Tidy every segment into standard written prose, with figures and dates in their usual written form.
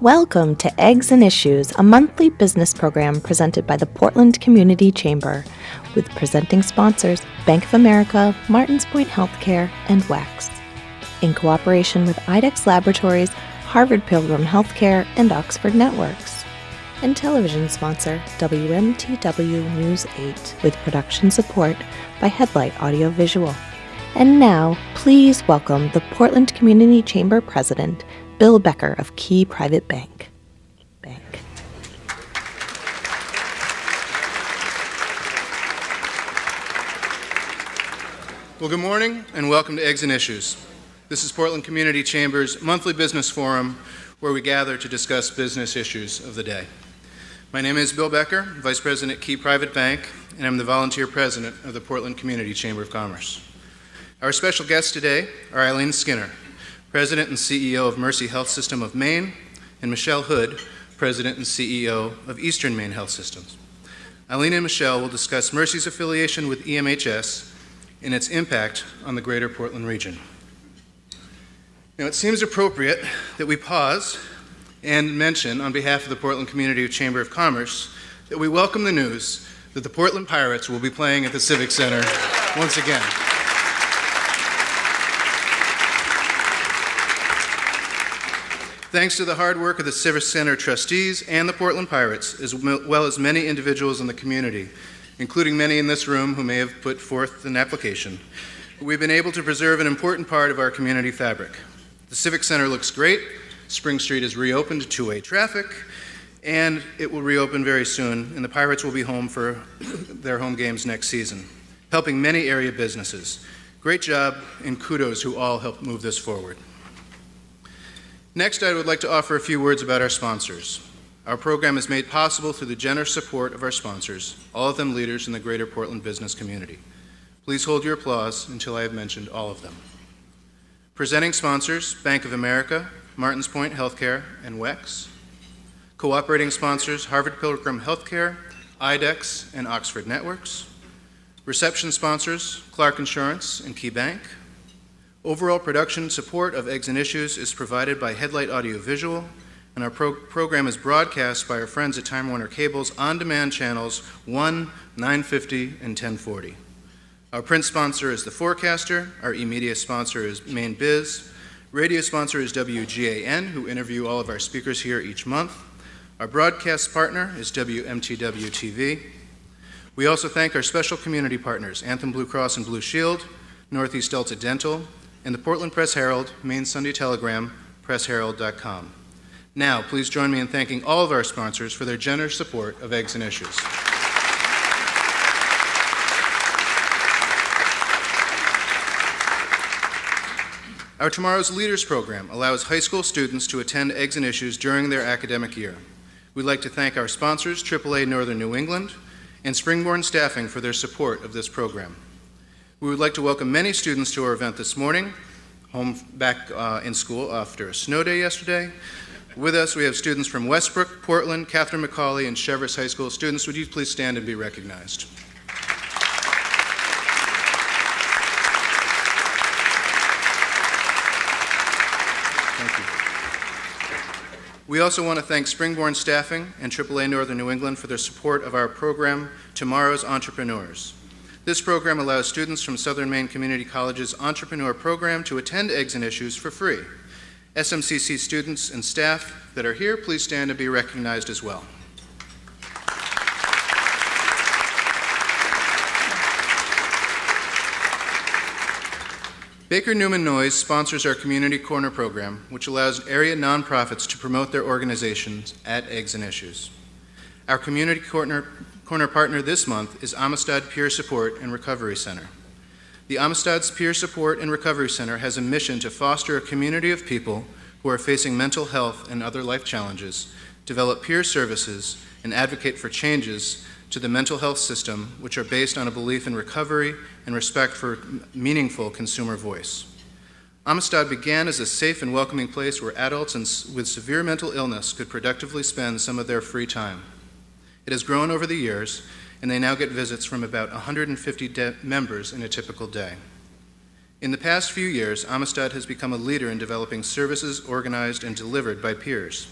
Welcome to Eggs and Issues, a monthly business program presented by the Portland Community Chamber, with presenting sponsors Bank of America, Martins Point Healthcare, and WEX, in cooperation with IDEX Laboratories, Harvard Pilgrim Healthcare, and Oxford Networks, and television sponsor WMTW News 8, with production support by Headlight Audio Visual. And now, please welcome the Portland Community Chamber President, Bill Becker of Key Private Bank. Well, good morning and welcome to Eggs and Issues. This is Portland Community Chamber's monthly business forum where we gather to discuss business issues of the day. My name is Bill Becker, Vice President at Key Private Bank, and I'm the volunteer president of the Portland Community Chamber of Commerce. Our special guests today are Eileen Skinner, President and CEO of Mercy Health System of Maine, and Michelle Hood, President and CEO of Eastern Maine Health Systems. Eileen and Michelle will discuss Mercy's affiliation with EMHS and its impact on the greater Portland region. Now, it seems appropriate that we pause and mention, on behalf of the Portland Community Chamber of Commerce, that we welcome the news that the Portland Pirates will be playing at the Civic Center once again. Thanks to the hard work of the Civic Center trustees and the Portland Pirates, as well as many individuals in the community, including many in this room who may have put forth an application, we've been able to preserve an important part of our community fabric. The Civic Center looks great, Spring Street is reopened to two-way traffic, and it will reopen very soon, and the Pirates will be home for their home games next season, helping many area businesses. Great job, and kudos who all helped move this forward. Next, I would like to offer a few words about our sponsors. Our program is made possible through the generous support of our sponsors, all of them leaders in the greater Portland business community. Please hold your applause until I have mentioned all of them. Presenting sponsors, Bank of America, Martins Point Healthcare, and WEX. Cooperating sponsors, Harvard Pilgrim Healthcare, IDEX, and Oxford Networks. Reception sponsors, Clark Insurance and Key Bank. Overall production support of Eggs and Issues is provided by Headlight Audio Visual, and our program is broadcast by our friends at Time Warner Cable's on-demand channels 1, 950, and 1040. Our print sponsor is The Forecaster, our e-media sponsor is Maine Biz, radio sponsor is WGAN, who interview all of our speakers here each month. Our broadcast partner is WMTW TV. We also thank our special community partners, Anthem Blue Cross and Blue Shield, Northeast Delta Dental, and the Portland Press Herald, Maine Sunday Telegram, pressherald.com. Now, please join me in thanking all of our sponsors for their generous support of Eggs and Issues. Our Tomorrow's Leaders program allows high school students to attend Eggs and Issues during their academic year. We'd like to thank our sponsors, AAA Northern New England, and Springborn Staffing for their support of this program. We would like to welcome many students to our event this morning, back in school after a snow day yesterday. With us, we have students from Westbrook, Portland, Catherine McCauley, and Cheverus High School. Students, would you please stand and be recognized? Thank you. We also want to thank Springborn Staffing and AAA Northern New England for their support of our program, Tomorrow's Entrepreneurs. This program allows students from Southern Maine Community College's Entrepreneur Program to attend Eggs and Issues for free. SMCC students and staff that are here, please stand and be recognized as well. Baker Newman Noyes sponsors our Community Corner program, which allows area nonprofits to promote their organizations at Eggs and Issues. Our Community Corner partner this month is Amistad Peer Support and Recovery Center. The Amistad's Peer Support and Recovery Center has a mission to foster a community of people who are facing mental health and other life challenges, develop peer services, and advocate for changes to the mental health system, which are based on a belief in recovery and respect for meaningful consumer voice. Amistad began as a safe and welcoming place where adults with severe mental illness could productively spend some of their free time. It has grown over the years, and they now get visits from about 150 members in a typical day. In the past few years, Amistad has become a leader in developing services organized and delivered by peers.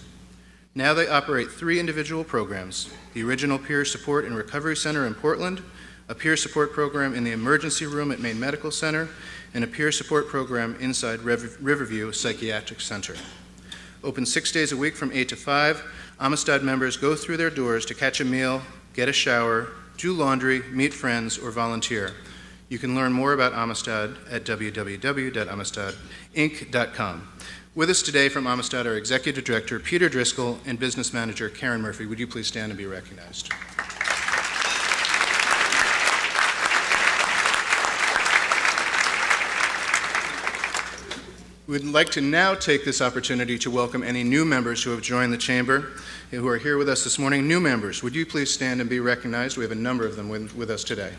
Now they operate 3 individual programs: the original Peer Support and Recovery Center in Portland, a peer support program in the emergency room at Maine Medical Center, and a peer support program inside Riverview Psychiatric Center. Open 6 days a week from 8 to 5, Amistad members go through their doors to catch a meal, get a shower, do laundry, meet friends, or volunteer. You can learn more about Amistad at www.amistadinc.com. With us today from Amistad are Executive Director Peter Driscoll and Business Manager Karen Murphy. Would you please stand and be recognized? We'd like to now take this opportunity to welcome any new members who have joined the Chamber, who are here with us this morning. New members, would you please stand and be recognized? We have a number of them with us today.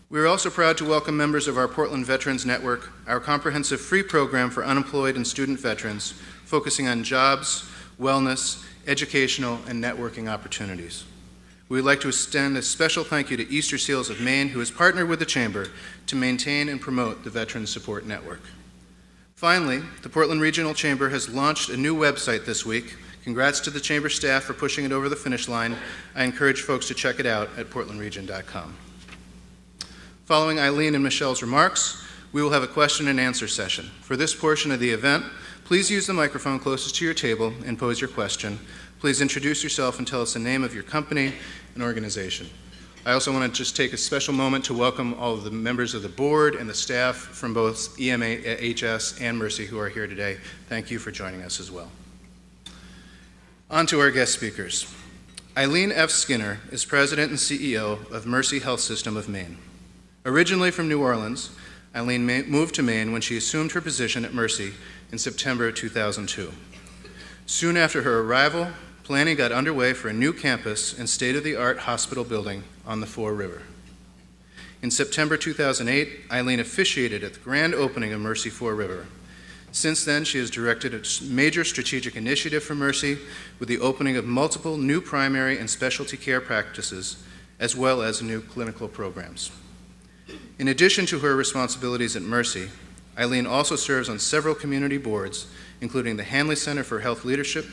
We are also proud to welcome members of our Portland Veterans Network, our comprehensive free program for unemployed and student veterans, focusing on jobs, wellness, educational, and networking opportunities. We would like to extend a special thank you to Easter Seals of Maine, who has partnered with the Chamber to maintain and promote the Veterans Support Network. Finally, the Portland Regional Chamber has launched a new website this week. Congrats to the Chamber staff for pushing it over the finish line. I encourage folks to check it out at portlandregion.com. Following Eileen and Michelle's remarks, we will have a question and answer session. For this portion of the event, please use the microphone closest to your table and pose your question. Please introduce yourself and tell us the name of your company and organization. I also want to just take a special moment to welcome all of the members of the board and the staff from both EMHS and Mercy who are here today. Thank you for joining us as well. On to our guest speakers. Eileen F. Skinner is President and CEO of Mercy Health System of Maine. Originally from New Orleans, Eileen moved to Maine when she assumed her position at Mercy in September 2002. Soon after her arrival, planning got underway for a new campus and state-of-the-art hospital building on the Fore River. In September 2008, Eileen officiated at the grand opening of Mercy Fore River. Since then, she has directed a major strategic initiative for Mercy with the opening of multiple new primary and specialty care practices, as well as new clinical programs. In addition to her responsibilities at Mercy, Eileen also serves on several community boards, including the Hanley Center for Health Leadership,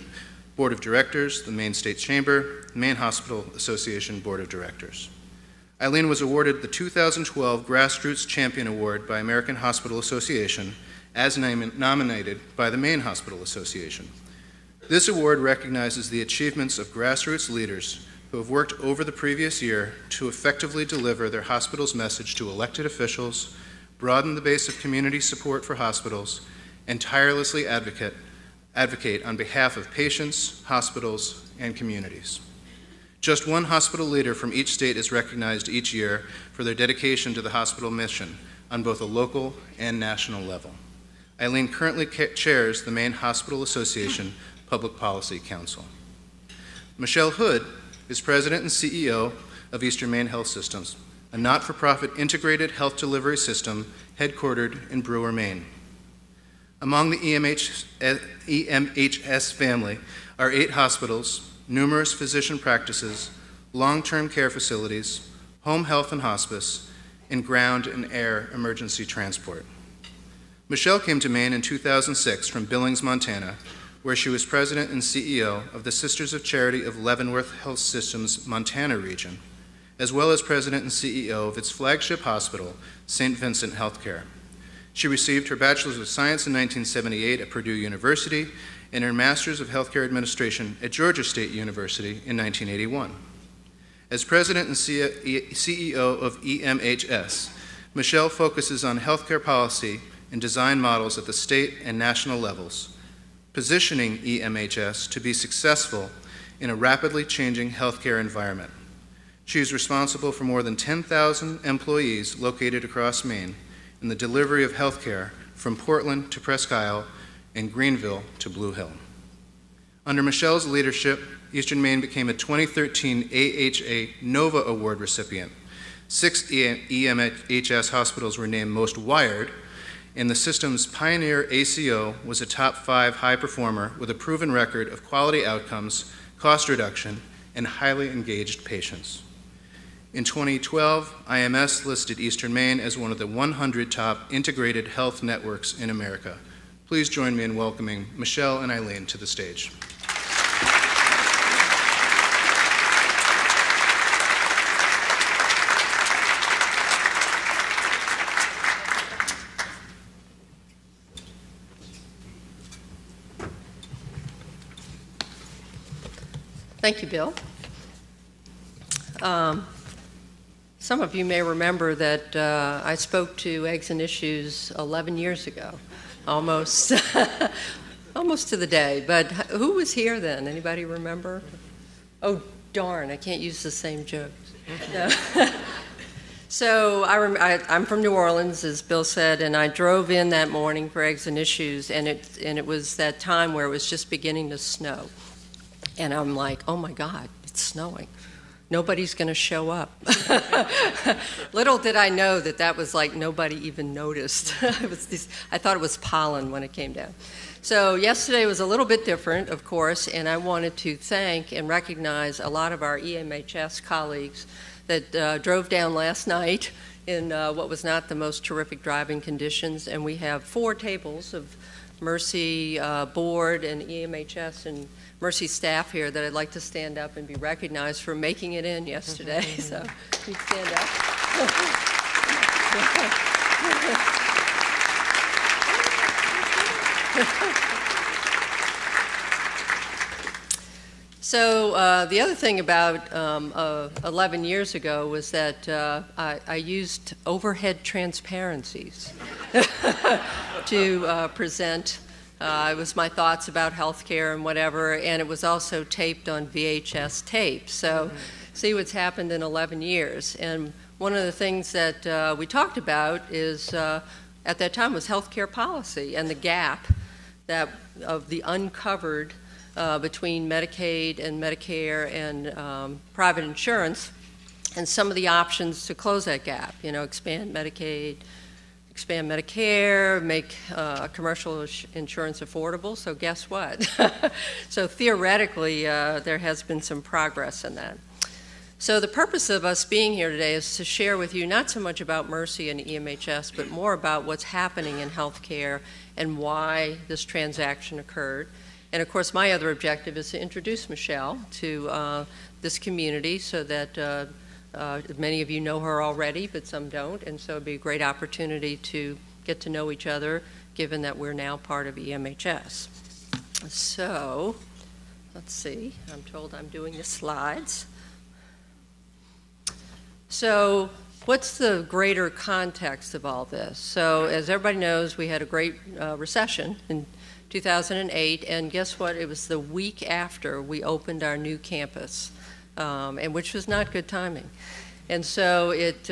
Board of Directors, the Maine State Chamber, Maine Hospital Association Board of Directors. Eileen was awarded the 2012 Grassroots Champion Award by American Hospital Association, as nominated by the Maine Hospital Association. This award recognizes the achievements of grassroots leaders who have worked over the previous year to effectively deliver their hospital's message to elected officials, broaden the base of community support for hospitals, and tirelessly advocate on behalf of patients, hospitals, and communities. Just one hospital leader from each state is recognized each year for their dedication to the hospital mission on both a local and national level. Eileen currently chairs the Maine Hospital Association Public Policy Council. Michelle Hood is President and CEO of Eastern Maine Health Systems, a not-for-profit integrated health delivery system headquartered in Brewer, Maine. Among the EMHS family are 8 hospitals, numerous physician practices, long-term care facilities, home health and hospice, and ground and air emergency transport. Michelle came to Maine in 2006 from Billings, Montana, where she was president and CEO of the Sisters of Charity of Leavenworth Health System's Montana region, as well as president and CEO of its flagship hospital, St. Vincent Healthcare. She received her Bachelor's of Science in 1978 at Purdue University and her Master's of Healthcare Administration at Georgia State University in 1981. As president and CEO of EMHS, Michelle focuses on healthcare policy and design models at the state and national levels, positioning EMHS to be successful in a rapidly changing healthcare environment. She is responsible for more than 10,000 employees located across Maine in the delivery of healthcare from Portland to Presque Isle and Greenville to Blue Hill. Under Michelle's leadership, Eastern Maine became a 2013 AHA NOVA Award recipient. 6 EMHS hospitals were named Most Wired, and the system's Pioneer ACO was a top 5 high performer with a proven record of quality outcomes, cost reduction, and highly engaged patients. In 2012, IMS listed Eastern Maine as one of the 100 top integrated health networks in America. Please join me in welcoming Michelle and Eileen to the stage. Thank you, Bill. Some of you may remember that I spoke to Eggs and Issues 11 years ago, almost, almost to the day. But who was here then? Anybody remember? Oh, darn, I can't use the same jokes. No. So I'm from New Orleans, as Bill said, and I drove in that morning for Eggs and Issues, and it was that time where it was just beginning to snow. And I'm like, oh my God, it's snowing. Nobody's going to show up. Little did I know that was like nobody even noticed. I thought it was pollen when it came down. So yesterday was a little bit different, of course, and I wanted to thank and recognize a lot of our EMHS colleagues that drove down last night in what was not the most terrific driving conditions. And we have 4 tables of Mercy board and EMHS and Mercy staff here that I'd like to stand up and be recognized for making it in yesterday. So please stand up. So the other thing about 11 years ago was that I used overhead transparencies to present. It was my thoughts about healthcare and whatever, and it was also taped on VHS tape. So see what's happened in 11 years. And one of the things that we talked about is, at that time, was healthcare policy and the gap of the uncovered between Medicaid and Medicare and private insurance, and some of the options to close that gap. Expand Medicaid, expand Medicare, make commercial insurance affordable. So guess what? So theoretically, there has been some progress in that. So the purpose of us being here today is to share with you not so much about Mercy and EMHS, but more about what's happening in healthcare and why this transaction occurred. And of course, my other objective is to introduce Michelle to this community so that many of you know her already, but some don't, and so it'd be a great opportunity to get to know each other, given that we're now part of EMHS. So, let's see, I'm told I'm doing the slides. So, what's the greater context of all this? So, as everybody knows, we had a great recession in 2008, and guess what? It was the week after we opened our new campus. And which was not good timing. And so it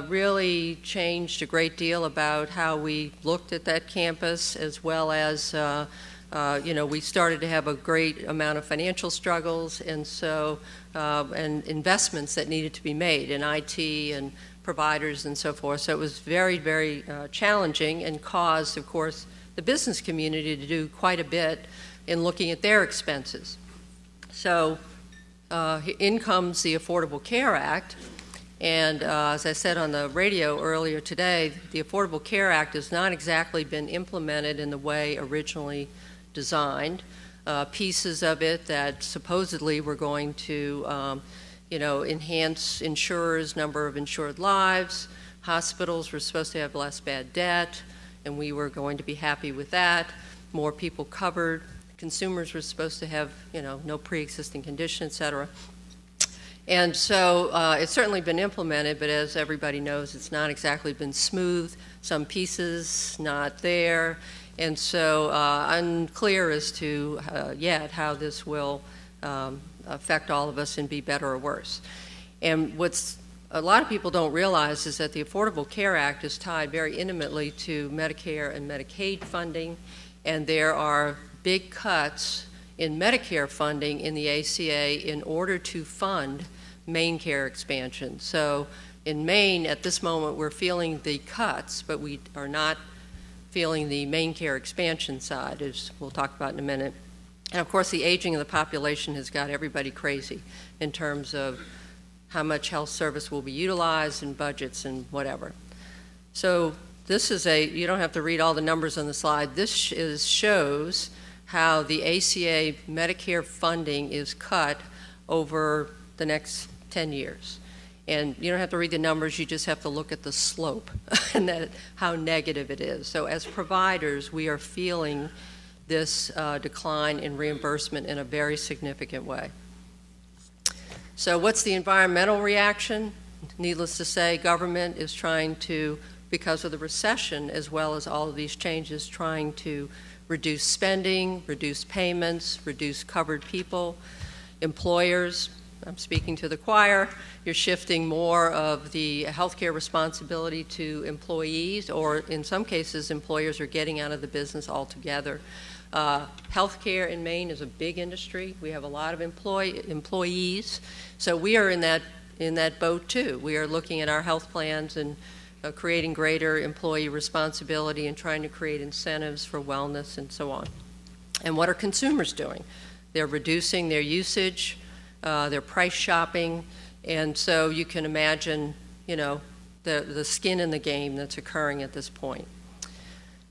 really changed a great deal about how we looked at that campus, as well as, we started to have a great amount of financial struggles, and so, and investments that needed to be made in IT and providers and so forth. So it was very, very challenging, and caused, of course, the business community to do quite a bit in looking at their expenses. So, in comes the Affordable Care Act, and as I said on the radio earlier today, the Affordable Care Act has not exactly been implemented in the way originally designed. Pieces of it that supposedly were going to, enhance insurers' number of insured lives. Hospitals were supposed to have less bad debt, and we were going to be happy with that. More people covered. Consumers were supposed to have, no pre-existing condition, et cetera. And so it's certainly been implemented, but as everybody knows, it's not exactly been smooth. Some pieces not there. And so unclear as to yet how this will affect all of us and be better or worse. And what's a lot of people don't realize is that the Affordable Care Act is tied very intimately to Medicare and Medicaid funding, and there are big cuts in Medicare funding in the ACA in order to fund Maine care expansion. So in Maine, at this moment, we're feeling the cuts, but we are not feeling the Maine care expansion side, as we'll talk about in a minute. And of course, the aging of the population has got everybody crazy in terms of how much health service will be utilized and budgets and whatever. So this is you don't have to read all the numbers on the slide. This shows how the ACA Medicare funding is cut over the next 10 years. And you don't have to read the numbers, you just have to look at the slope and how negative it is. So as providers, we are feeling this decline in reimbursement in a very significant way. So what's the environmental reaction? Needless to say, government is trying to, because of the recession as well as all of these changes, trying to reduce spending, reduce payments, reduce covered people. Employers, I'm speaking to the choir, you're shifting more of the healthcare responsibility to employees, or in some cases, employers are getting out of the business altogether. Healthcare in Maine is a big industry. We have a lot of employees, so we are in that boat too. We are looking at our health plans and creating greater employee responsibility and trying to create incentives for wellness and so on. And what are consumers doing? They're reducing their usage, they're price shopping, and so you can imagine, the skin in the game that's occurring at this point.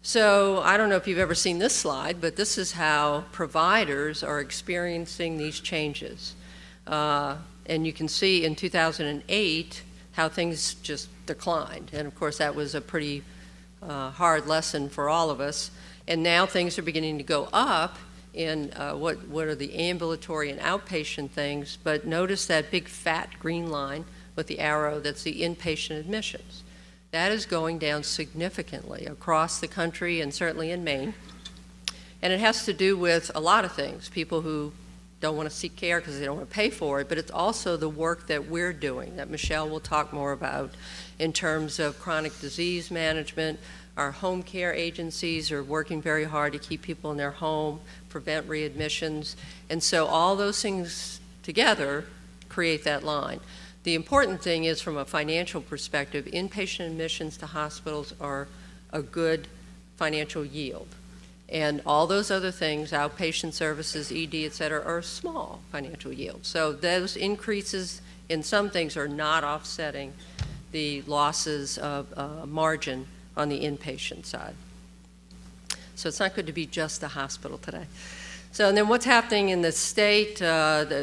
So I don't know if you've ever seen this slide, but this is how providers are experiencing these changes. And you can see in 2008 how things just declined. And of course that was a pretty hard lesson for all of us. And now things are beginning to go up in what are the ambulatory and outpatient things, but notice that big fat green line with the arrow, that's the inpatient admissions. That is going down significantly across the country and certainly in Maine. And it has to do with a lot of things. People who don't want to seek care because they don't want to pay for it, but it's also the work that we're doing that Michelle will talk more about in terms of chronic disease management. Our home care agencies are working very hard to keep people in their home, prevent readmissions, and so all those things together create that line. The important thing is, from a financial perspective, inpatient admissions to hospitals are a good financial yield. And all those other things, outpatient services, ED, et cetera, are small financial yields. So those increases in some things are not offsetting the losses of margin on the inpatient side. So it's not good to be just a hospital today. So and then what's happening in the state?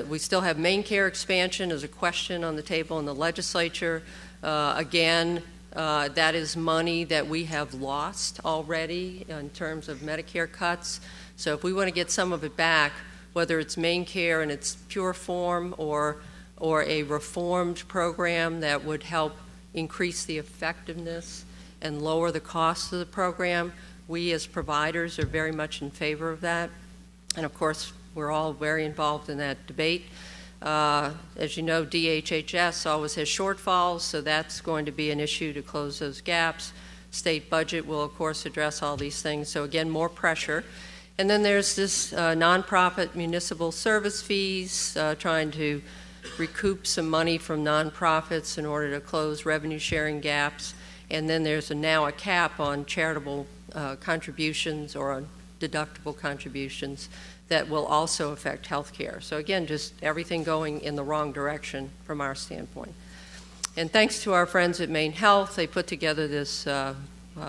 We still have Maine Care expansion as a question on the table in the legislature. Again, that is money that we have lost already in terms of Medicare cuts. So if we want to get some of it back, whether it's Maine Care in its pure form or a reformed program that would help increase the effectiveness and lower the cost of the program, we as providers are very much in favor of that. And of course, we're all very involved in that debate. As you know, DHHS always has shortfalls, so that's going to be an issue to close those gaps. State budget will, of course, address all these things. So again, more pressure. And then there's this nonprofit municipal service fees, trying to recoup some money from nonprofits in order to close revenue sharing gaps. And then there's now a cap on charitable contributions or on deductible contributions that will also affect health care. So again, just everything going in the wrong direction from our standpoint. And thanks to our friends at Maine Health, they put together this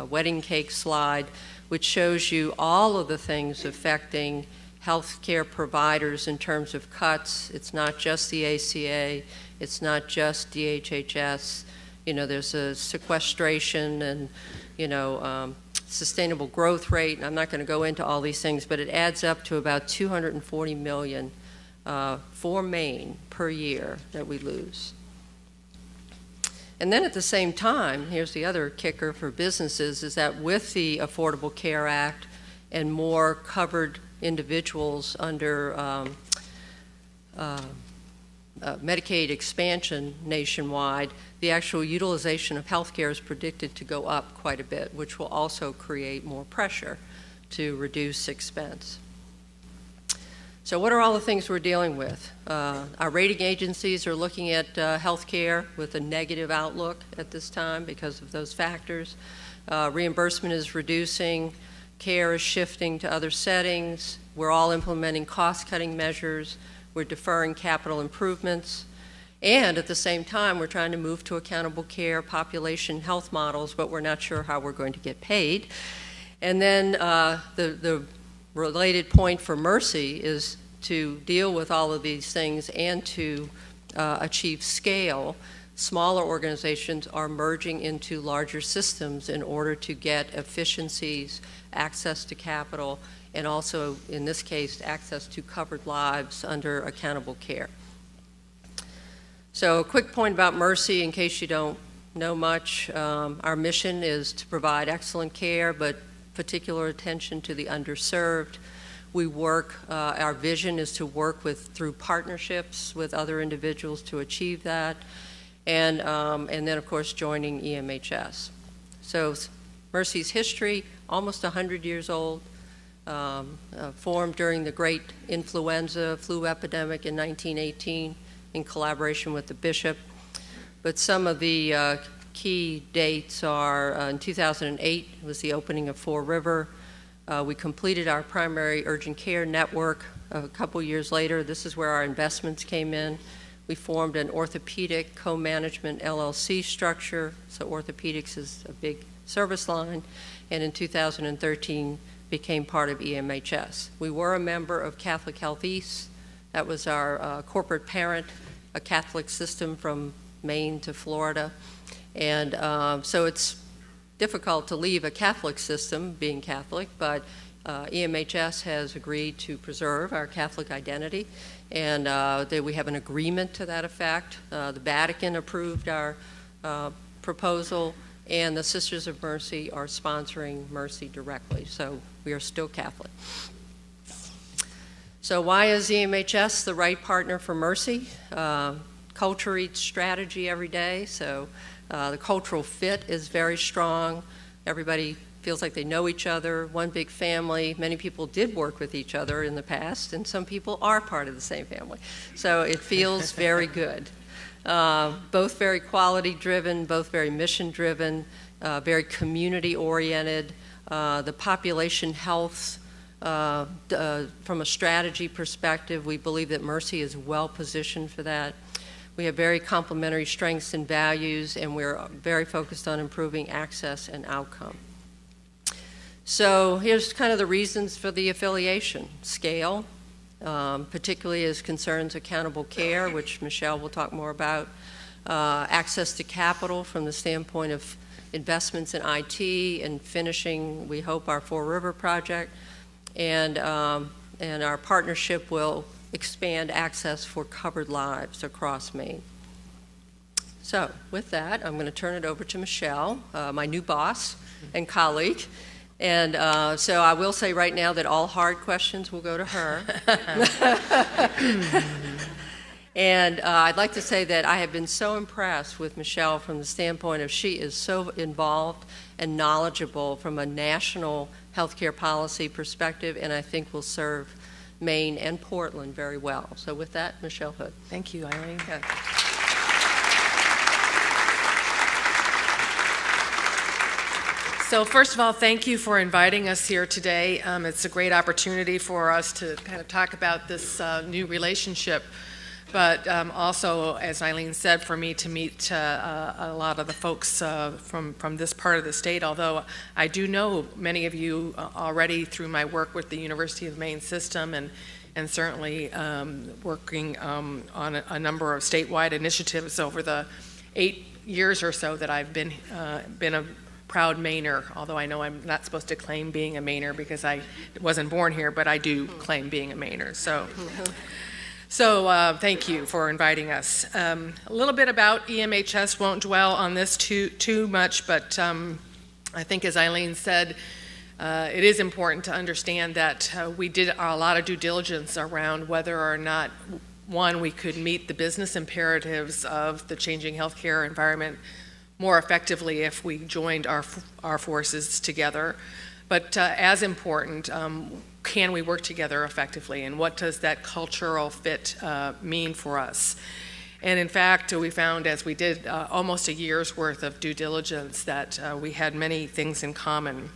wedding cake slide, which shows you all of the things affecting health care providers in terms of cuts. It's not just the ACA, it's not just DHHS. There's a sequestration and, sustainable growth rate, and I'm not going to go into all these things, but it adds up to about $240 million for Maine per year that we lose. And then at the same time, here's the other kicker for businesses, is that with the Affordable Care Act and more covered individuals under Medicaid expansion nationwide, the actual utilization of health care is predicted to go up quite a bit, which will also create more pressure to reduce expense. So what are all the things we're dealing with? Our rating agencies are looking at health care with a negative outlook at this time because of those factors. Reimbursement is reducing, care is shifting to other settings, we're all implementing cost-cutting measures, we're deferring capital improvements, And at the same time, we're trying to move to accountable care, population health models, but we're not sure how we're going to get paid. And then the related point for Mercy is to deal with all of these things and to achieve scale. Smaller organizations are merging into larger systems in order to get efficiencies, access to capital, and also, in this case, access to covered lives under accountable care. So a quick point about Mercy, in case you don't know much. Our mission is to provide excellent care, but particular attention to the underserved. We work, our vision is to work through partnerships with other individuals to achieve that. And then, of course, joining EMHS. So Mercy's history, almost 100 years old, formed during the great influenza flu epidemic in 1918 in collaboration with the bishop. But some of the key dates are in 2008 was the opening of Fore River. We completed our primary urgent care network a couple years later. This is where our investments came in. We formed an orthopedic co-management LLC structure, so orthopedics is a big service line, and in 2013 became part of EMHS. We were a member of Catholic Health East. That was our corporate parent, a Catholic system from Maine to Florida. And so it's difficult to leave a Catholic system, being Catholic, but EMHS has agreed to preserve our Catholic identity, and we have an agreement to that effect. The Vatican approved our proposal, and the Sisters of Mercy are sponsoring Mercy directly, so we are still Catholic. So why is EMHS the right partner for Mercy? Culture eats strategy every day, so the cultural fit is very strong. Everybody feels like they know each other, one big family. Many people did work with each other in the past, and some people are part of the same family. So it feels very good. Both very quality-driven, both very mission-driven, very community-oriented. The population health, from a strategy perspective, we believe that Mercy is well-positioned for that. We have very complementary strengths and values, and we're very focused on improving access and outcome. So here's kind of the reasons for the affiliation. Scale, particularly as concerns accountable care, which Michelle will talk more about. Access to capital from the standpoint of investments in IT and finishing, we hope, our Fore River project. And our partnership will expand access for covered lives across Maine. So with that, I'm going to turn it over to Michelle, my new boss and colleague. And so I will say right now that all hard questions will go to her. And I'd like to say that I have been so impressed with Michelle from the standpoint of she is so involved and knowledgeable from a national healthcare policy perspective, and I think will serve Maine and Portland very well. So with that, Michelle Hood. Thank you, Eileen. Okay. So first of all, thank you for inviting us here today. It's a great opportunity for us to kind of talk about this new relationship, but also, as Eileen said, for me to meet a lot of the folks from this part of the state, although I do know many of you already through my work with the University of Maine system and certainly working on a number of statewide initiatives over the 8 years or so that I've been a proud Mainer, although I know I'm not supposed to claim being a Mainer because I wasn't born here, but I do claim being a Mainer. So thank you for inviting us. A little bit about EMHS, won't dwell on this too much, but I think as Eileen said, it is important to understand that we did a lot of due diligence around whether or not, one, we could meet the business imperatives of the changing healthcare environment more effectively if we joined our forces together. But as important, can we work together effectively, and what does that cultural fit mean for us? And in fact, we found as we did almost a year's worth of due diligence that we had many things in common.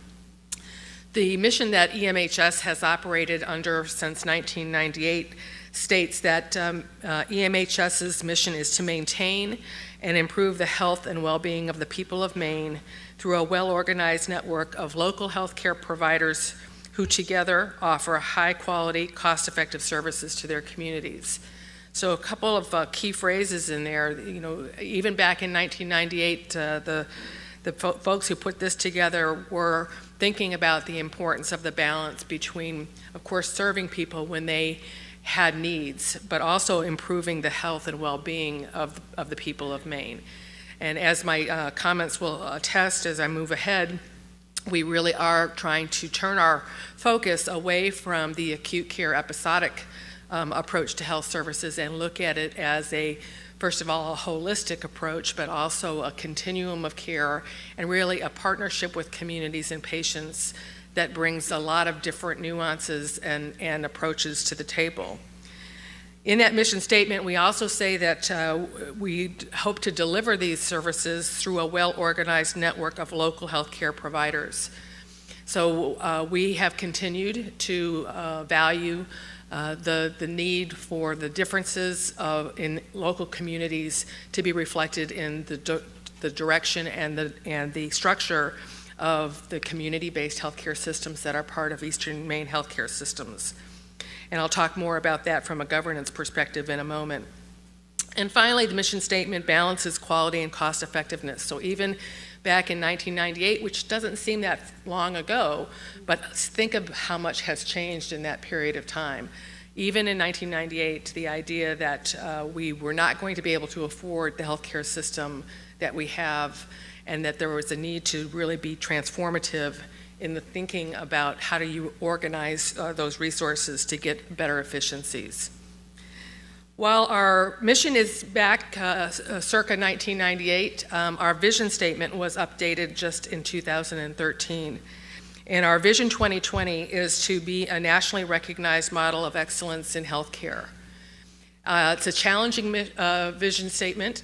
The mission that EMHS has operated under since 1998 states that EMHS's mission is to maintain and improve the health and well-being of the people of Maine through a well-organized network of local healthcare providers who together offer high-quality, cost-effective services to their communities. So a couple of key phrases in there. You know, even back in 1998, the folks who put this together were thinking about the importance of the balance between, of course, serving people when they had needs, but also improving the health and well-being of the people of Maine. And as my comments will attest as I move ahead, we really are trying to turn our focus away from the acute care episodic approach to health services and look at it as first of all, a holistic approach, but also a continuum of care and really a partnership with communities and patients that brings a lot of different nuances and approaches to the table. In that mission statement, we also say that we hope to deliver these services through a well-organized network of local healthcare providers. So we have continued to value the need for the differences in local communities to be reflected in the direction and the structure of the community-based healthcare systems that are part of Eastern Maine healthcare systems. And I'll talk more about that from a governance perspective in a moment. And finally, the mission statement balances quality and cost effectiveness. So even back in 1998, which doesn't seem that long ago, but think of how much has changed in that period of time. Even in 1998, the idea that we were not going to be able to afford the healthcare system that we have, and that there was a need to really be transformative in the thinking about how do you organize those resources to get better efficiencies. While our mission is back circa 1998, our vision statement was updated just in 2013. And our Vision 2020 is to be a nationally recognized model of excellence in healthcare. It's a challenging vision statement.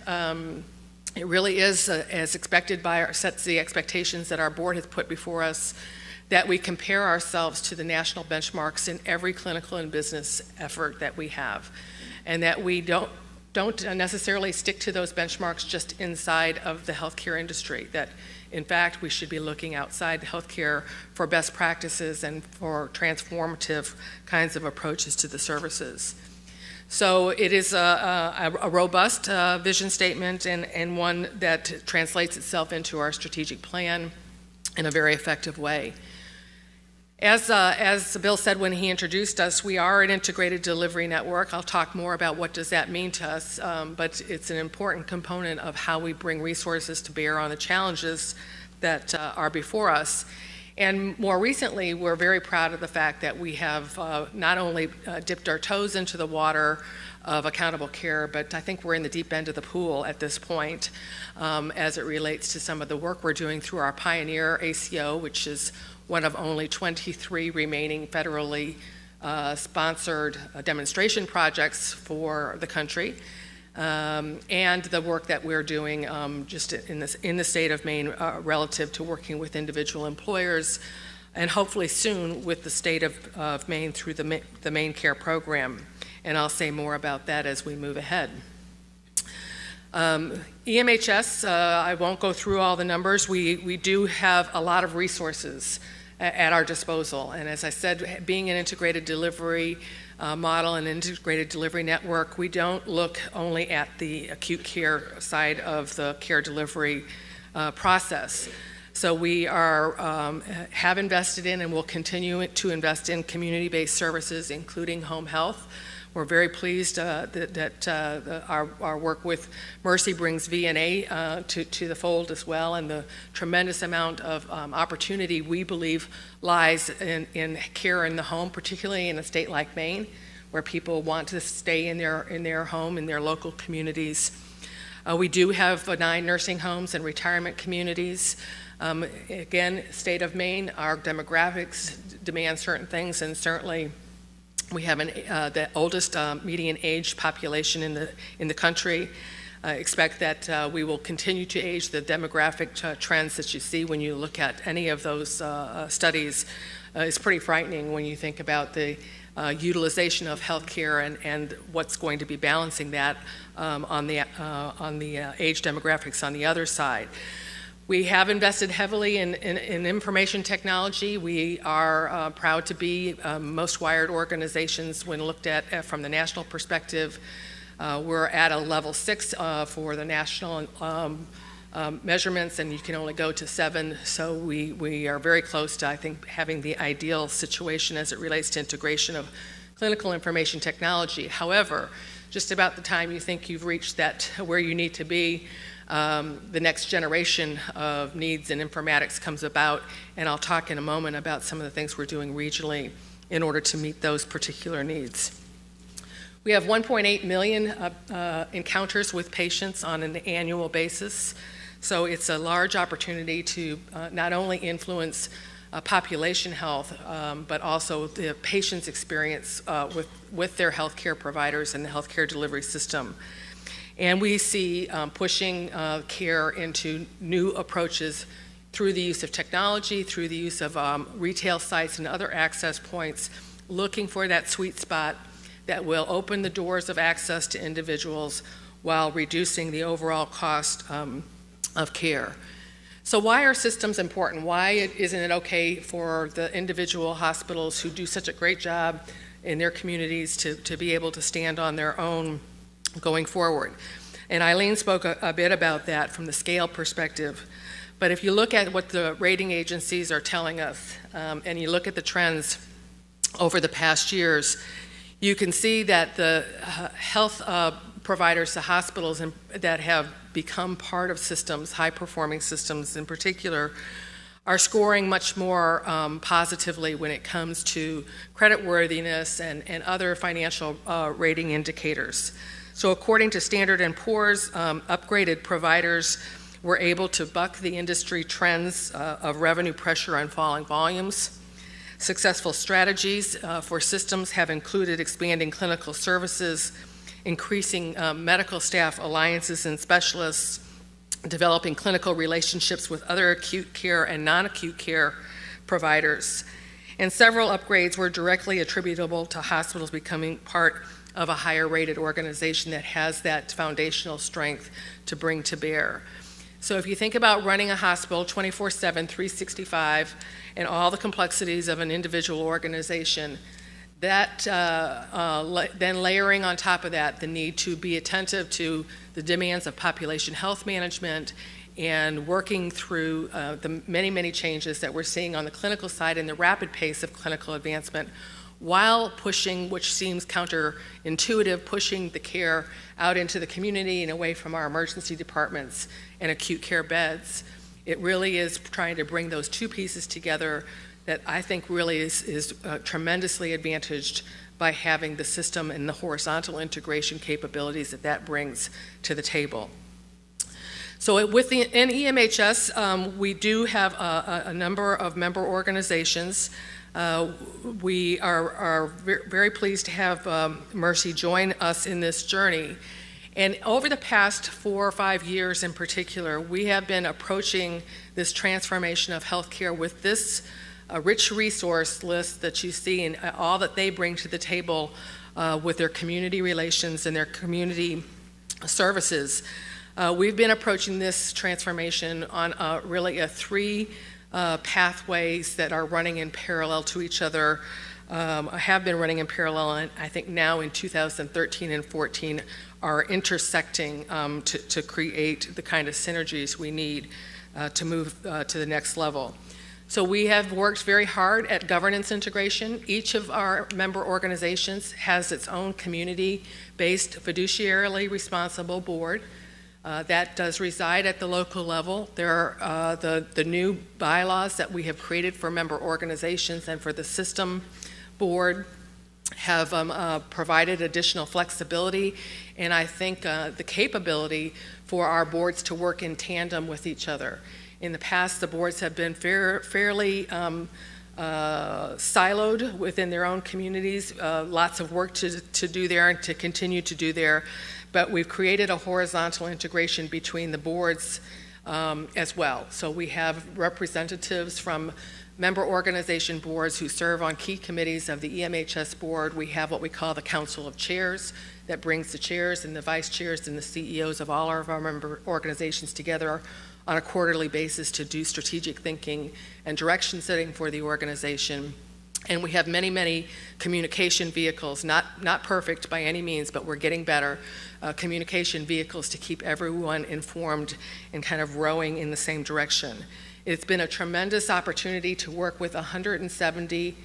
It really is, as expected sets the expectations that our board has put before us, that we compare ourselves to the national benchmarks in every clinical and business effort that we have, and that we don't necessarily stick to those benchmarks just inside of the healthcare industry, that in fact we should be looking outside healthcare for best practices and for transformative kinds of approaches to the services. So it is a robust vision statement and one that translates itself into our strategic plan in a very effective way. As Bill said when he introduced us, we are an integrated delivery network. I'll talk more about what does that mean to us, but it's an important component of how we bring resources to bear on the challenges that are before us. And more recently, we're very proud of the fact that we have not only dipped our toes into the water of accountable care, but I think we're in the deep end of the pool at this point as it relates to some of the work we're doing through our Pioneer ACO, which is one of only 23 remaining federally sponsored demonstration projects for the country. And the work that we're doing just in the state of Maine relative to working with individual employers, and hopefully soon with the state of Maine through the Maine Care program. And I'll say more about that as we move ahead. EMHS, I won't go through all the numbers. We do have a lot of resources at our disposal. And as I said, being an integrated delivery model and integrated delivery network, we don't look only at the acute care side of the care delivery process. So we have invested in and will continue to invest in community-based services, including home health. We're very pleased that our work with Mercy brings VNA to the fold as well, and the tremendous amount of opportunity we believe lies in care in the home, particularly in a state like Maine, where people want to stay in their home, in their local communities. We do have 9 nursing homes and retirement communities. Again, state of Maine, our demographics demand certain things, and certainly we have the oldest median age population in the country. Expect that we will continue to age. The demographic trends that you see when you look at any of those studies is pretty frightening when you think about the utilization of healthcare and what's going to be balancing that on the age demographics on the other side. We have invested heavily in information technology. We are proud to be most wired organizations when looked at from the national perspective. We're at a level 6 for the national measurements, and you can only go to 7. So we are very close to, I think, having the ideal situation as it relates to integration of clinical information technology. However, just about the time you think you've reached that where you need to be, the next generation of needs in informatics comes about, and I'll talk in a moment about some of the things we're doing regionally in order to meet those particular needs. We have 1.8 million encounters with patients on an annual basis, so it's a large opportunity to not only influence population health, but also the patient's experience with their healthcare providers and the healthcare delivery system. And we see pushing care into new approaches through the use of technology, through the use of retail sites and other access points, looking for that sweet spot that will open the doors of access to individuals while reducing the overall cost of care. So why are systems important? Why isn't it okay for the individual hospitals who do such a great job in their communities to be able to stand on their own going forward? And Eileen spoke a bit about that from the scale perspective. But if you look at what the rating agencies are telling us, and you look at the trends over the past years, you can see that the health providers, the hospitals that have become part of systems, high-performing systems in particular, are scoring much more positively when it comes to creditworthiness and other financial rating indicators. So according to Standard & Poor's, upgraded providers were able to buck the industry trends of revenue pressure on falling volumes. Successful strategies for systems have included expanding clinical services, increasing medical staff alliances and specialists, developing clinical relationships with other acute care and non-acute care providers. And several upgrades were directly attributable to hospitals becoming part of a higher rated organization that has that foundational strength to bring to bear. So if you think about running a hospital 24/7, 365, and all the complexities of an individual organization, that then layering on top of that the need to be attentive to the demands of population health management and working through the many changes that we're seeing on the clinical side and the rapid pace of clinical advancement, while pushing, which seems counterintuitive, pushing the care out into the community and away from our emergency departments and acute care beds. It really is trying to bring those two pieces together that I think really is tremendously advantaged by having the system and the horizontal integration capabilities that brings to the table. So in EMHS, we do have a number of member organizations. We are very pleased to have Mercy join us in this journey. And over the past 4 or 5 years in particular, we have been approaching this transformation of healthcare with this rich resource list that you see and all that they bring to the table with their community relations and their community services. We've been approaching this transformation on really 3 pathways that are running in parallel to each other, have been running in parallel, and I think now in 2013 and 14 are intersecting to create the kind of synergies we need to move to the next level. So we have worked very hard at governance integration. Each of our member organizations has its own community-based, fiduciarily responsible board. That does reside at the local level. There are the new bylaws that we have created for member organizations and for the system board have provided additional flexibility and I think the capability for our boards to work in tandem with each other. In the past, the boards have been fairly siloed within their own communities, lots of work to do there and to continue to do there. But we've created a horizontal integration between the boards as well. So we have representatives from member organization boards who serve on key committees of the EMHS board. We have what we call the Council of Chairs that brings the chairs and the vice chairs and the CEOs of all of our member organizations together on a quarterly basis to do strategic thinking and direction setting for the organization. And we have many, many communication vehicles, not perfect by any means, but we're getting better, communication vehicles to keep everyone informed and kind of rowing in the same direction. It's been a tremendous opportunity to work with 170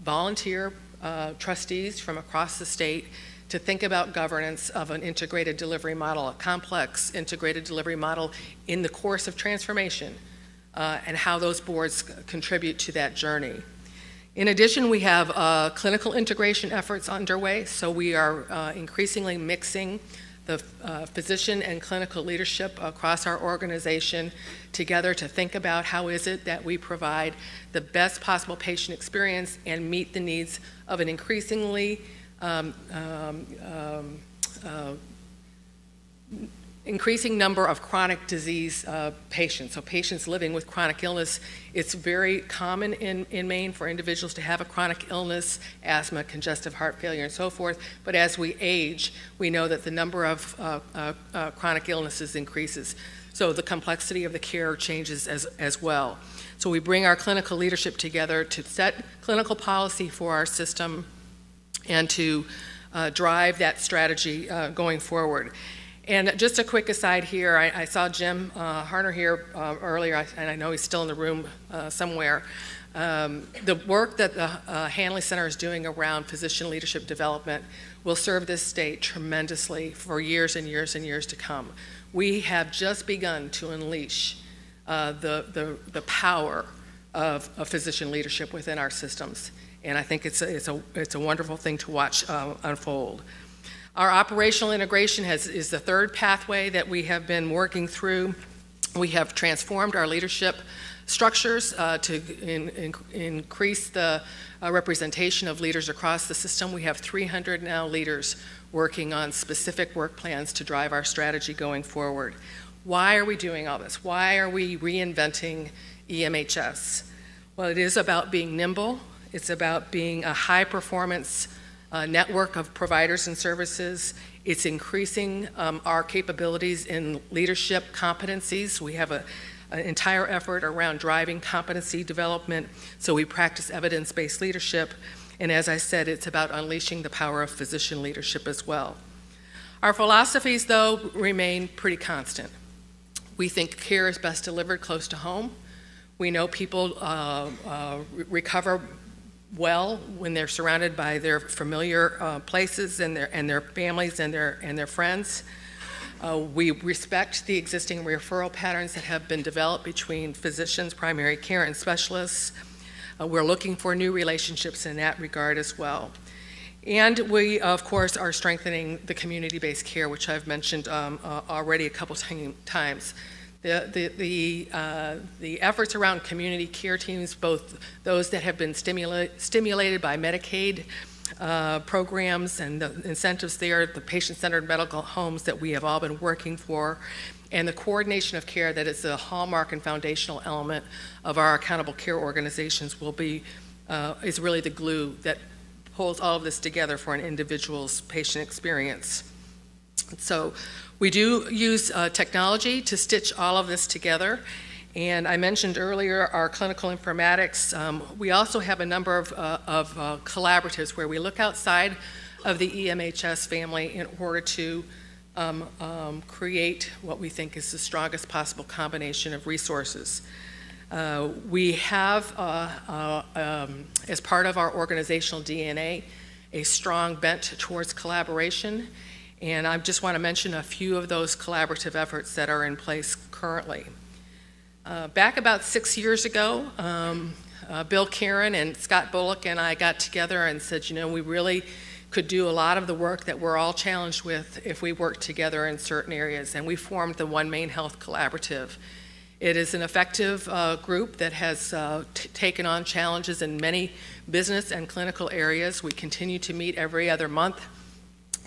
volunteer trustees from across the state to think about governance of an integrated delivery model, a complex integrated delivery model in the course of transformation, and how those boards contribute to that journey. In addition, we have clinical integration efforts underway, so we are increasingly mixing the physician and clinical leadership across our organization together to think about how is it that we provide the best possible patient experience and meet the needs of an increasing number of chronic disease patients. So patients living with chronic illness, it's very common in Maine for individuals to have a chronic illness, asthma, congestive heart failure, and so forth. But as we age, we know that the number of chronic illnesses increases. So the complexity of the care changes as well. So we bring our clinical leadership together to set clinical policy for our system and to drive that strategy going forward. And just a quick aside here, I saw Jim Harner here earlier, and I know he's still in the room somewhere. The work that the Hanley Center is doing around physician leadership development will serve this state tremendously for years and years and years to come. We have just begun to unleash the power of physician leadership within our systems, and I think it's a wonderful thing to watch unfold. Our operational integration is the third pathway that we have been working through. We have transformed our leadership structures to increase the representation of leaders across the system. We have 300 now leaders working on specific work plans to drive our strategy going forward. Why are we doing all this? Why are we reinventing EMHS? Well, it is about being nimble. It's about being a high-performance network of providers and services. It's increasing our capabilities in leadership competencies. We have an entire effort around driving competency development, so we practice evidence-based leadership. And as I said, it's about unleashing the power of physician leadership as well. Our philosophies, though, remain pretty constant. We think care is best delivered close to home. We know people recover well when they're surrounded by their familiar places and their families and their friends. We respect the existing referral patterns that have been developed between physicians, primary care, and specialists. We're looking for new relationships in that regard as well. And we, of course, are strengthening the community-based care, which I've mentioned already a couple times. The efforts around community care teams, both those that have been stimulated by Medicaid programs and the incentives there, the patient-centered medical homes that we have all been working for, and the coordination of care that is a hallmark and foundational element of our accountable care organizations is really the glue that holds all of this together for an individual's patient experience. So we do use technology to stitch all of this together. And I mentioned earlier our clinical informatics. We also have a number of collaboratives where we look outside of the EMHS family in order to create what we think is the strongest possible combination of resources. We have, as part of our organizational DNA, a strong bent towards collaboration. And I just want to mention a few of those collaborative efforts that are in place currently. Back about 6 years ago, Bill Karen and Scott Bullock and I got together and said, we really could do a lot of the work that we're all challenged with if we work together in certain areas. And we formed the One Maine Health Collaborative. It is an effective group that has taken on challenges in many business and clinical areas. We continue to meet every other month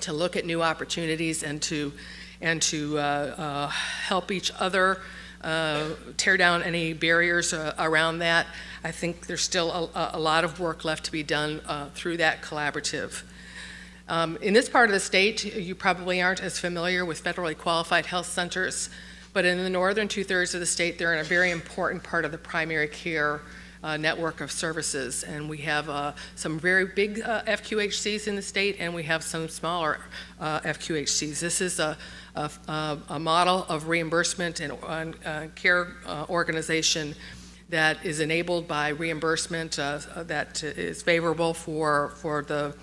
to look at new opportunities and to and to help each other tear down any barriers around that. I think there's still a lot of work left to be done through that collaborative. In this part of the state, you probably aren't as familiar with federally qualified health centers, but in the northern two-thirds of the state, they're in a very important part of the primary care network of services. And we have some very big FQHCs in the state, and we have some smaller FQHCs. This is a model of reimbursement and care organization that is enabled by reimbursement that is favorable for the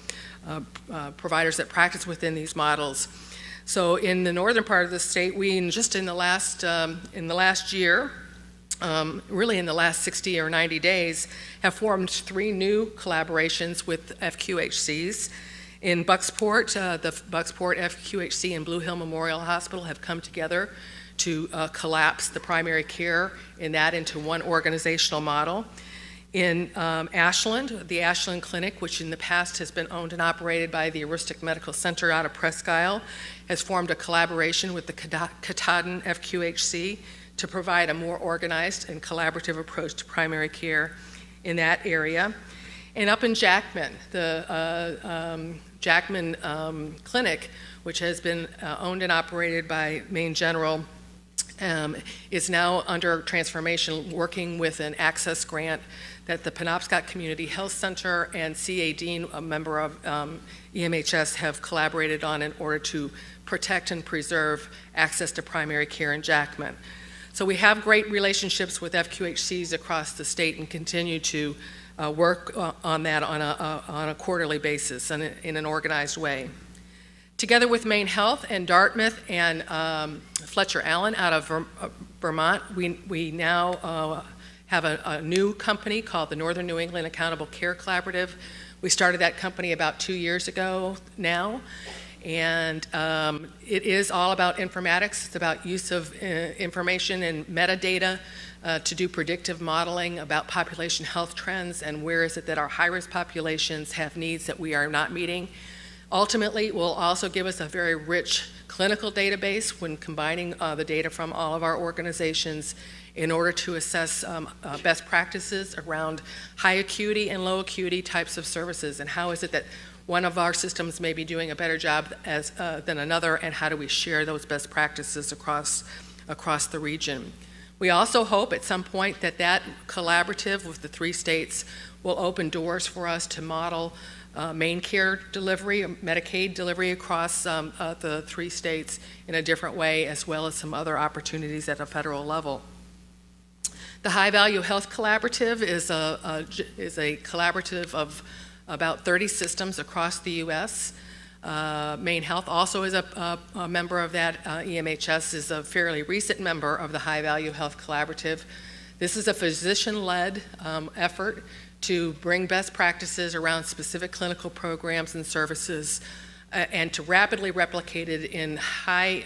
providers that practice within these models. So in the northern part of the state, we just in the last year, really in the last 60 or 90 days, have formed 3 new collaborations with FQHCs. In Bucksport, the Bucksport FQHC and Blue Hill Memorial Hospital have come together to collapse the primary care in that into one organizational model. In Ashland, the Ashland Clinic, which in the past has been owned and operated by the Aroostook Medical Center out of Presque Isle, has formed a collaboration with the Katahdin FQHC to provide a more organized and collaborative approach to primary care in that area. And up in Jackman, the Jackman Clinic, which has been owned and operated by Maine General, is now under transformation, working with an access grant that the Penobscot Community Health Center and C.A. Dean, a member of EMHS, have collaborated on in order to protect and preserve access to primary care in Jackman. So we have great relationships with FQHCs across the state and continue to work on that on a quarterly basis and in an organized way. Together with Maine Health and Dartmouth and Fletcher Allen out of Vermont, we now have a new company called the Northern New England Accountable Care Collaborative. We started that company about 2 years ago now, and it is all about informatics. It's about use of information and metadata to do predictive modeling about population health trends and where is it that our high-risk populations have needs that we are not meeting. Ultimately, it will also give us a very rich clinical database when combining the data from all of our organizations in order to assess best practices around high acuity and low acuity types of services, and how is it that one of our systems may be doing a better job than another, and how do we share those best practices across the region. We also hope at some point that collaborative with the 3 states will open doors for us to model Maine care delivery, Medicaid delivery across the 3 states in a different way, as well as some other opportunities at a federal level. The High Value Health Collaborative is a collaborative of about 30 systems across the U.S. Maine Health also is a member of that. EMHS is a fairly recent member of the High Value Health Collaborative. This is a physician-led effort to bring best practices around specific clinical programs and services and to rapidly replicate it in high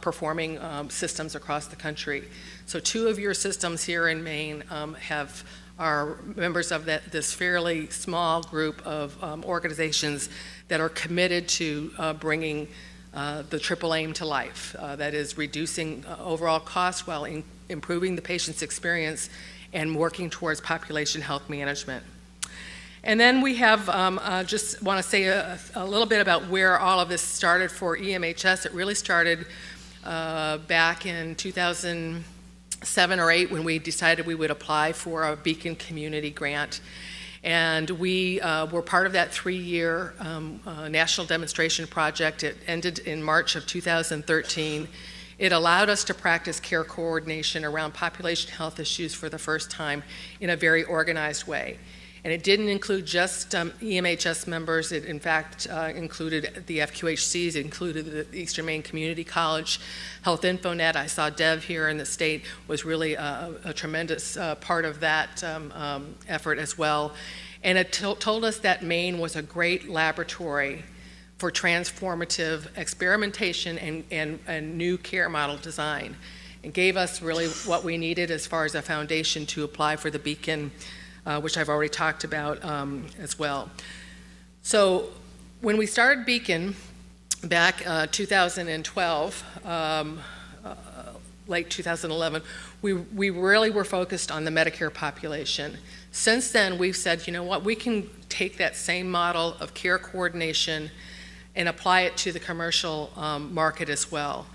performing systems across the country. So 2 of your systems here in Maine are members of this fairly small group of organizations that are committed to bringing the triple aim to life. That is reducing overall costs while improving the patient's experience and working towards population health management. And then we have, just want to say a little bit about where all of this started for EMHS. It really started back in 2007 or 8 when we decided we would apply for a Beacon Community Grant. And we were part of that 3-year national demonstration project. It ended in March of 2013. It allowed us to practice care coordination around population health issues for the first time in a very organized way. And it didn't include just EMHS members. It, in fact, included the FQHCs, it included the Eastern Maine Community College, Health InfoNet. I saw Dev here in the state was really a tremendous part of that effort as well. And it told us that Maine was a great laboratory for transformative experimentation and new care model design. It gave us really what we needed as far as a foundation to apply for the Beacon, which I've already talked about as well. So when we started Beacon, back 2012, late 2011, we really were focused on the Medicare population. Since then, we've said, you know what, we can take that same model of care coordination and apply it to the commercial market as well.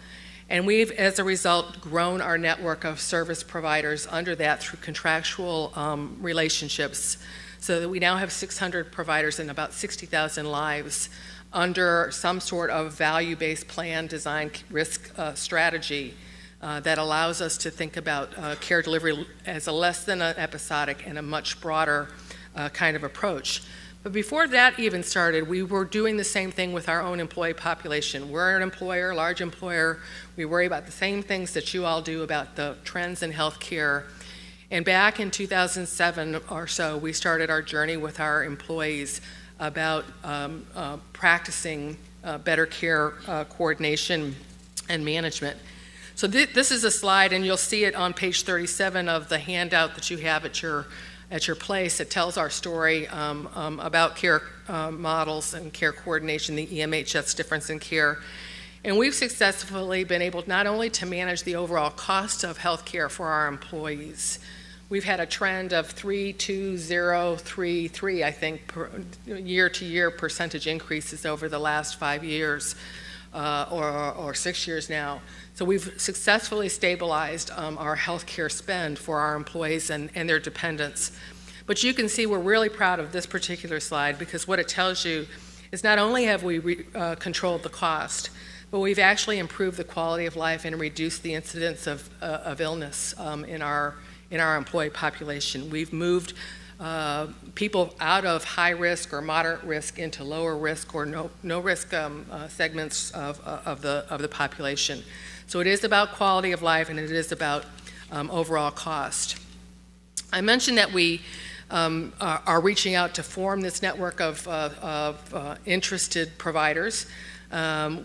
And we've, as a result, grown our network of service providers under that through contractual relationships, so that we now have 600 providers and about 60,000 lives under some sort of value-based plan design risk strategy that allows us to think about care delivery as a less than an episodic and a much broader kind of approach. But before that even started, we were doing the same thing with our own employee population. We're an employer, large employer. We worry about the same things that you all do about the trends in healthcare. And back in 2007 or so, we started our journey with our employees about practicing better care coordination and management. So this is a slide, and you'll see it on page 37 of the handout that you have at your place. It tells our story about care models and care coordination, the EMHS difference in care. And we've successfully been able not only to manage the overall cost of health care for our employees. We've had a trend of 3.2033, I think, year-to-year percentage increases over the last 5 years or 6 years now. So we've successfully stabilized our healthcare spend for our employees and their dependents. But you can see we're really proud of this particular slide, because what it tells you is not only have we controlled the cost, but we've actually improved the quality of life and reduced the incidence of illness in our employee population. We've moved people out of high risk or moderate risk into lower risk or no risk segments of the population. So it is about quality of life, and it is about overall cost. I mentioned that we are reaching out to form this network of interested providers.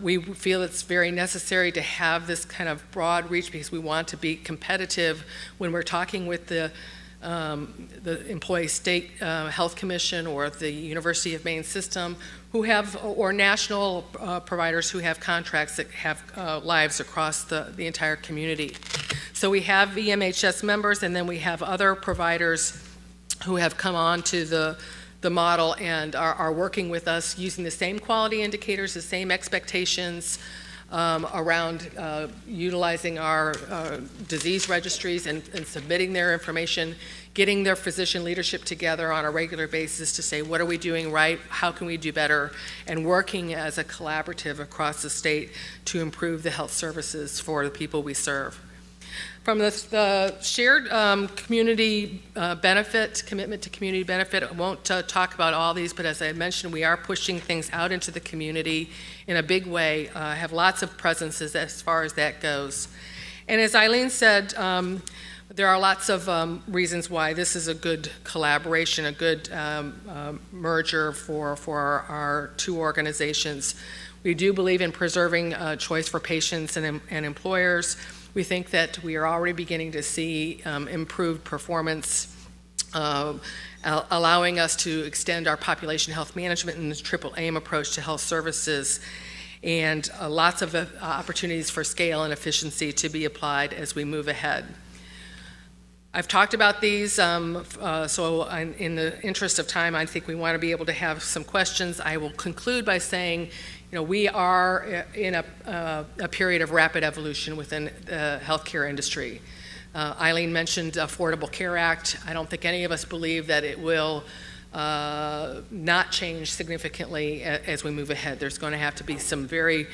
We feel it's very necessary to have this kind of broad reach, because we want to be competitive when we're talking with the Employee State Health Commission or the University of Maine system, who have, or national providers who have contracts that have lives across the entire community. So we have EMHS members, and then we have other providers who have come on to the model and are working with us using the same quality indicators, the same expectations around utilizing our disease registries and submitting their information, getting their physician leadership together on a regular basis to say, what are we doing right, how can we do better, and working as a collaborative across the state to improve the health services for the people we serve. From the shared community benefit, commitment to community benefit, I won't talk about all these, but as I mentioned, we are pushing things out into the community in a big way, have lots of presences as far as that goes. And as Eileen said, there are lots of reasons why this is a good collaboration, a good merger for our two organizations. We do believe in preserving choice for patients and employers. We think that we are already beginning to see improved performance, allowing us to extend our population health management and the triple aim approach to health services, and lots of opportunities for scale and efficiency to be applied as we move ahead. I've talked about these, so in the interest of time, I think we want to be able to have some questions. I will conclude by saying, we are in a period of rapid evolution within the healthcare industry. Eileen mentioned Affordable Care Act. I don't think any of us believe that it will not change significantly as we move ahead. There's going to have to be some very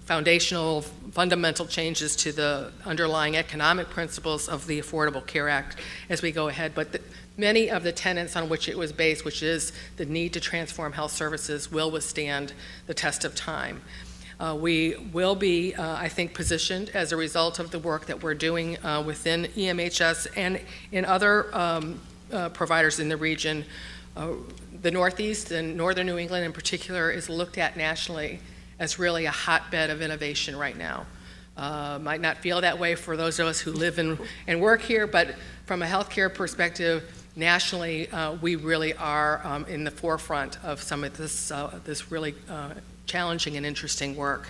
foundational, fundamental changes to the underlying economic principles of the Affordable Care Act as we go ahead. But many of the tenets on which it was based, which is the need to transform health services, will withstand the test of time. We will be, I think, positioned as a result of the work that we're doing within EMHS and in other providers in the region. The Northeast and Northern New England in particular is looked at nationally as really a hotbed of innovation right now. Might not feel that way for those of us who live and work here, but from a healthcare perspective, nationally, we really are in the forefront of some of this really challenging and interesting work.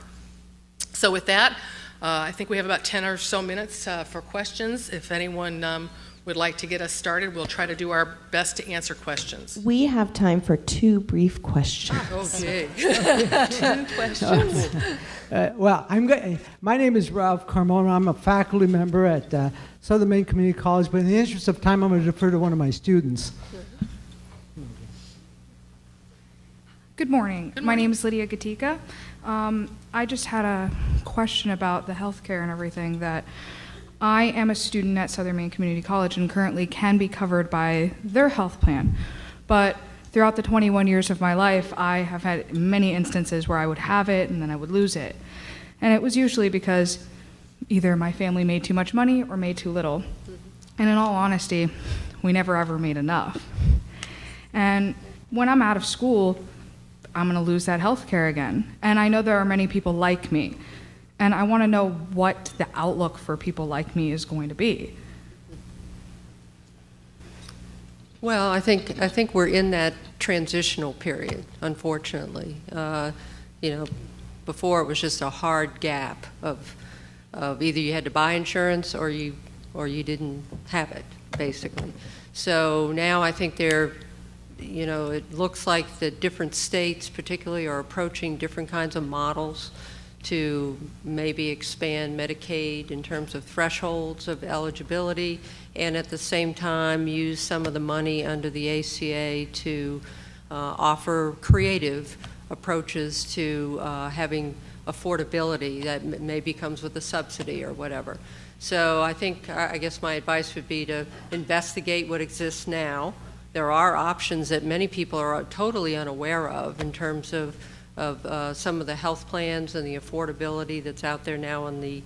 So with that, I think we have about 10 or so minutes for questions. If anyone would like to get us started, we'll try to do our best to answer questions. We have time for 2 brief questions. Okay. 2 questions. My name is Ralph Carmona. I'm a faculty member at Southern Maine Community College, but in the interest of time, I'm going to defer to one of my students. Good morning. My name is Lydia Gatika. I just had a question about the healthcare and everything. That I am a student at Southern Maine Community College and currently can be covered by their health plan. But throughout the 21 years of my life, I have had many instances where I would have it and then I would lose it. And it was usually because either my family made too much money or made too little. And in all honesty, we never ever made enough. And when I'm out of school, I'm going to lose that health care again. And I know there are many people like me. And I want to know what the outlook for people like me is going to be. Well, I think we're in that transitional period, unfortunately. Before it was just a hard gap of either you had to buy insurance or you didn't have it, basically. So now I think it looks like the different states particularly are approaching different kinds of models to maybe expand Medicaid in terms of thresholds of eligibility, and at the same time use some of the money under the ACA to offer creative approaches to having affordability that maybe comes with a subsidy or whatever. So I guess my advice would be to investigate what exists now. There are options that many people are totally unaware of in terms of some of the health plans and the affordability that's out there now on the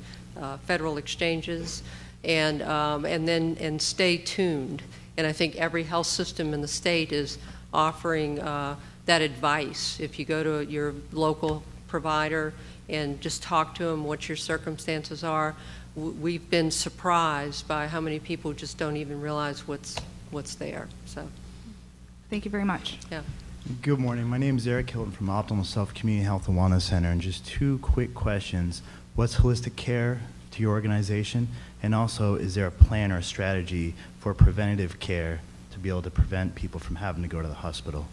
federal exchanges, and stay tuned. And I think every health system in the state is offering that advice. If you go to your local provider and just talk to them what your circumstances are, we've been surprised by how many people just don't even realize what's there. So, Thank you very much. yeah. Good morning. My name is Eric Hilton from Optimal Self Community Health and Wellness Center, and just 2 quick questions. What's holistic care to your organization? And also, is there a plan or a strategy for preventative care to be able to prevent people from having to go to the hospital?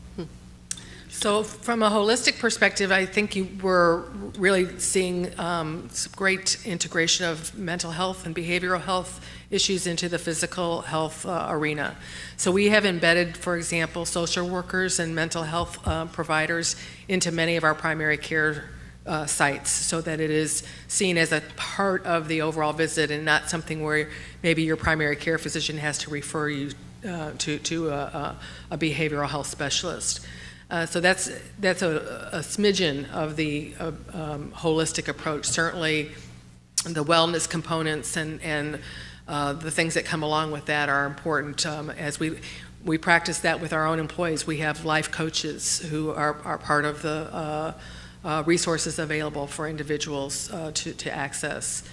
So from a holistic perspective, I think you were really seeing some great integration of mental health and behavioral health issues into the physical health arena. So we have embedded, for example, social workers and mental health providers into many of our primary care sites, so that it is seen as a part of the overall visit and not something where maybe your primary care physician has to refer you to a behavioral health specialist. So that's a smidgen of the holistic approach. Certainly the wellness components and the things that come along with that are important. As we practice that with our own employees. We have life coaches who are part of the resources available for individuals to access.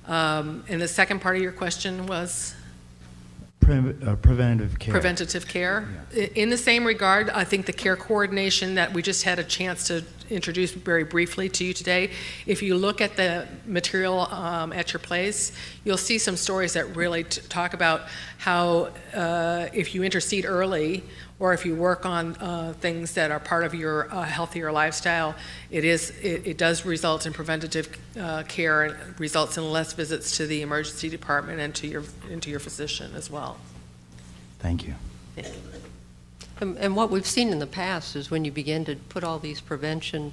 And the second part of your question was? Preventative care. Preventative care. Yeah. In the same regard, I think the care coordination that we just had a chance to introduce very briefly to you today, if you look at the material at your place, you'll see some stories that really talk about how if you intercede early or if you work on things that are part of your healthier lifestyle, it does result in preventative care and results in less visits to the emergency department and to your physician as well. Thank you. And what we've seen in the past is when you begin to put all these prevention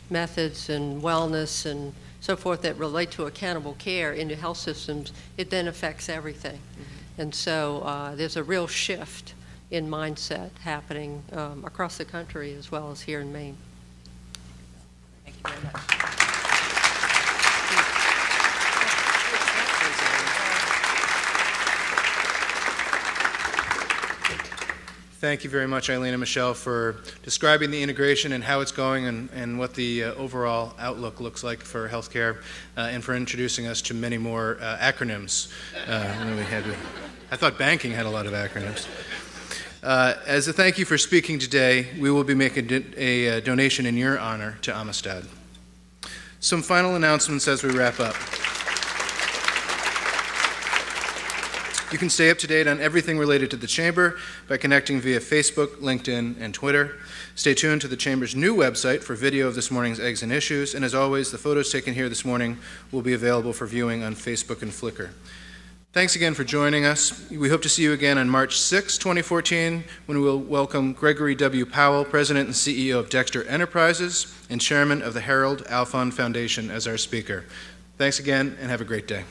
methods and wellness and so forth that relate to accountable care into health systems, it then affects everything. Mm-hmm. And so there's a real shift in mindset happening across the country as well as here in Maine. Thank you very much. Thank you very much, Eileen and Michelle, for describing the integration and how it's going and what the overall outlook looks like for healthcare, and for introducing us to many more acronyms than we had. I thought banking had a lot of acronyms. As a thank you for speaking today, we will be making a donation in your honor to Amistad. Some final announcements as we wrap up. You can stay up to date on everything related to the Chamber by connecting via Facebook, LinkedIn, and Twitter. Stay tuned to the Chamber's new website for video of this morning's Eggs and Issues, and as always, the photos taken here this morning will be available for viewing on Facebook and Flickr. Thanks again for joining us. We hope to see you again on March 6, 2014, when we will welcome Gregory W. Powell, President and CEO of Dexter Enterprises and Chairman of the Harold Alfond Foundation, as our speaker. Thanks again, and have a great day.